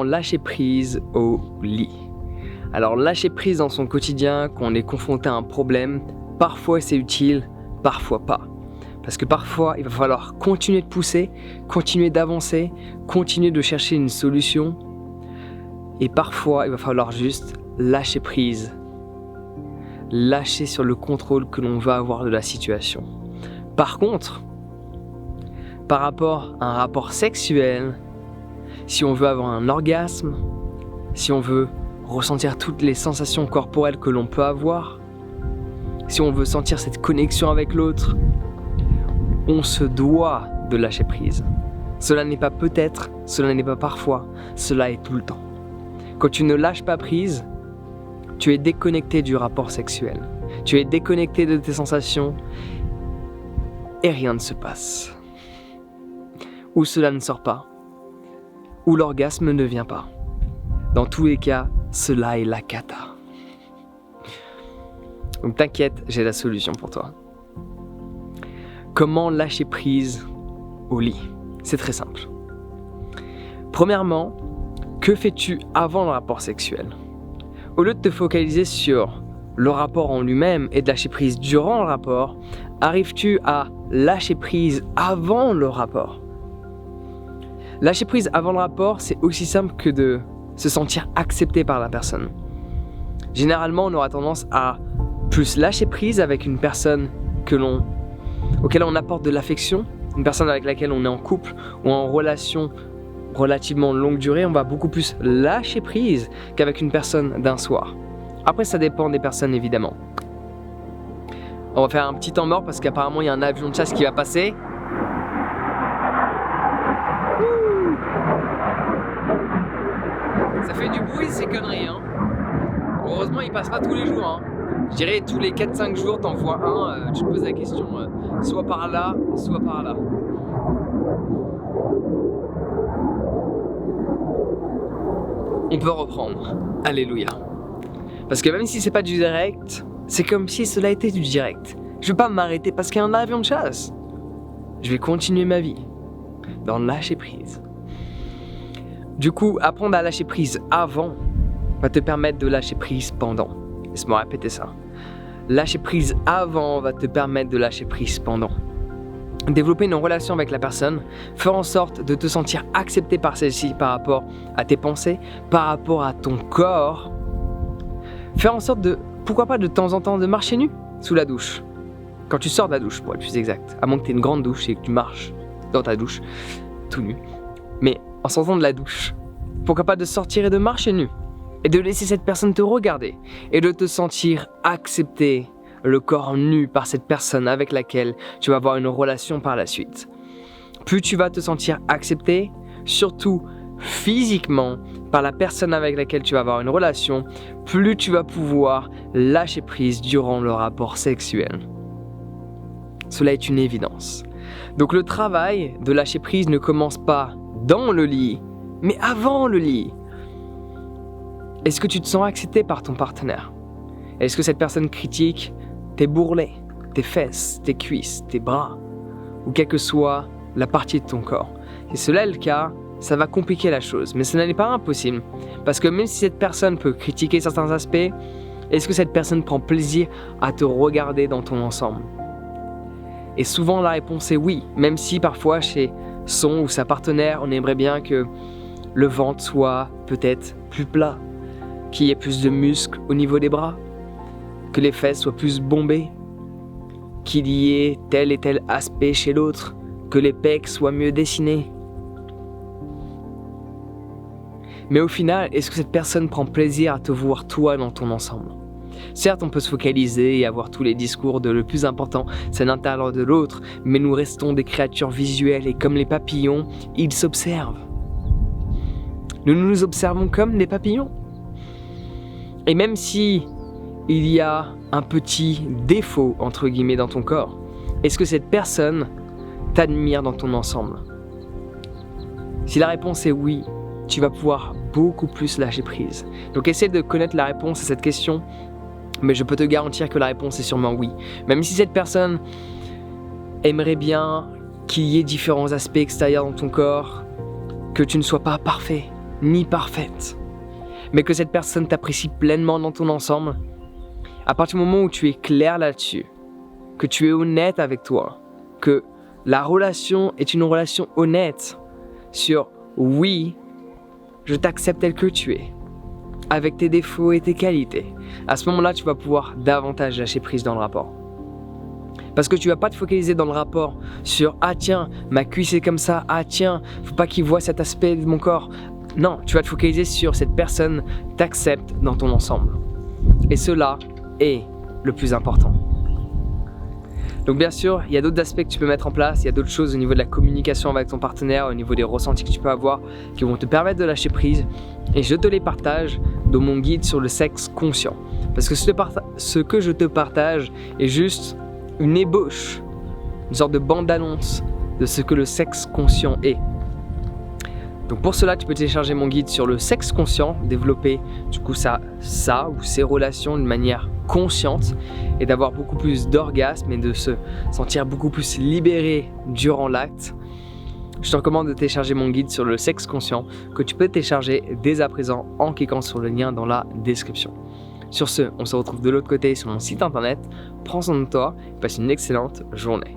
Lâcher prise au lit. Alors lâcher prise dans son quotidien quand on est confronté à un problème, parfois c'est utile, parfois pas. Parce que parfois il va falloir continuer de pousser, continuer d'avancer, continuer de chercher une solution. Et parfois il va falloir juste lâcher prise. Lâcher sur le contrôle que l'on va avoir de la situation. Par contre, par rapport à un rapport sexuel, si on veut avoir un orgasme, si on veut ressentir toutes les sensations corporelles que l'on peut avoir, si on veut sentir cette connexion avec l'autre, on se doit de lâcher prise. Cela n'est pas peut-être, cela n'est pas parfois, cela est tout le temps. Quand tu ne lâches pas prise, tu es déconnecté du rapport sexuel. Tu es déconnecté de tes sensations et rien ne se passe. Ou cela ne sort pas. Ou l'orgasme ne vient pas. Dans tous les cas, cela est la cata. Donc t'inquiète, j'ai la solution pour toi. Comment lâcher prise au lit? C'est très simple. Premièrement, que fais-tu avant le rapport sexuel? Au lieu de te focaliser sur le rapport en lui-même et de lâcher prise durant le rapport, arrives-tu à lâcher prise avant le rapport? Lâcher prise avant le rapport, c'est aussi simple que de se sentir accepté par la personne. Généralement, on aura tendance à plus lâcher prise avec une personne auquel on apporte de l'affection, une personne avec laquelle on est en couple ou en relation relativement longue durée, on va beaucoup plus lâcher prise qu'avec une personne d'un soir. Après, ça dépend des personnes évidemment. On va faire un petit temps mort parce qu'apparemment il y a un avion de chasse qui va passer. Ça fait du bruit ces conneries, hein. Heureusement il passe pas tous les jours, hein. Je dirais tous les 4-5 jours t'en vois un, tu te poses la question, soit par là, soit par là. On peut reprendre, alléluia. Parce que même si c'est pas du direct, c'est comme si cela était du direct. Je vais pas m'arrêter parce qu'il y a un avion de chasse. Je vais continuer ma vie, dans le lâcher prise. Du coup, apprendre à lâcher prise avant va te permettre de lâcher prise pendant. Laisse-moi répéter ça. Lâcher prise avant va te permettre de lâcher prise pendant. Développer une relation avec la personne, faire en sorte de te sentir accepté par celle-ci par rapport à tes pensées, par rapport à ton corps. Faire en sorte de, pourquoi pas de temps en temps, de marcher nu sous la douche. Quand tu sors de la douche, pour être plus exact. À moins que tu aies une grande douche et que tu marches dans ta douche, tout nu. Mais en sortant de la douche, pourquoi pas de sortir et de marcher nu et de laisser cette personne te regarder et de te sentir accepté, le corps nu par cette personne avec laquelle tu vas avoir une relation par la suite. Plus tu vas te sentir accepté, surtout physiquement, par la personne avec laquelle tu vas avoir une relation, plus tu vas pouvoir lâcher prise durant le rapport sexuel. Cela est une évidence. Donc le travail de lâcher prise ne commence pas dans le lit, mais avant le lit. Est-ce que tu te sens accepté par ton partenaire? Est-ce que cette personne critique tes bourrelets, tes fesses, tes cuisses, tes bras, ou quelle que soit la partie de ton corps? Si cela est le cas, ça va compliquer la chose, mais ce n'est pas impossible. Parce que même si cette personne peut critiquer certains aspects, est-ce que cette personne prend plaisir à te regarder dans ton ensemble? Et souvent la réponse est oui, même si parfois chez son ou sa partenaire, on aimerait bien que le ventre soit peut-être plus plat, qu'il y ait plus de muscles au niveau des bras, que les fesses soient plus bombées, qu'il y ait tel et tel aspect chez l'autre, que les pecs soient mieux dessinés. Mais au final, est-ce que cette personne prend plaisir à te voir toi dans ton ensemble? Certes, on peut se focaliser et avoir tous les discours de le plus important, c'est l'intérieur de l'autre, mais nous restons des créatures visuelles et comme les papillons, ils s'observent. Nous nous observons comme des papillons. Et même si il y a un petit défaut, entre guillemets, dans ton corps, est-ce que cette personne t'admire dans ton ensemble? Si la réponse est oui, tu vas pouvoir beaucoup plus lâcher prise. Donc essaie de connaître la réponse à cette question, mais je peux te garantir que la réponse est sûrement oui. Même si cette personne aimerait bien qu'il y ait différents aspects extérieurs dans ton corps, que tu ne sois pas parfait, ni parfaite, mais que cette personne t'apprécie pleinement dans ton ensemble, à partir du moment où tu es clair là-dessus, que tu es honnête avec toi, que la relation est une relation honnête sur oui, je t'accepte tel que tu es, avec tes défauts et tes qualités, à ce moment-là, tu vas pouvoir davantage lâcher prise dans le rapport. Parce que tu vas pas te focaliser dans le rapport sur « Ah tiens, ma cuisse est comme ça, ah tiens, faut pas qu'il voit cet aspect de mon corps ». Non, tu vas te focaliser sur cette personne t'accepte dans ton ensemble. Et cela est le plus important. Donc bien sûr, il y a d'autres aspects que tu peux mettre en place, il y a d'autres choses au niveau de la communication avec ton partenaire, au niveau des ressentis que tu peux avoir, qui vont te permettre de lâcher prise. Et je te les partage dans mon guide sur le sexe conscient. Parce que ce que je te partage est juste une ébauche, une sorte de bande-annonce de ce que le sexe conscient est. Donc pour cela, tu peux télécharger mon guide sur le sexe conscient, développer du coup ça ou ces relations de manière consciente et d'avoir beaucoup plus d'orgasme et de se sentir beaucoup plus libéré durant l'acte. Je te recommande de télécharger mon guide sur le sexe conscient que tu peux télécharger dès à présent en cliquant sur le lien dans la description. Sur ce, on se retrouve de l'autre côté sur mon site internet. Prends soin de toi et passe une excellente journée.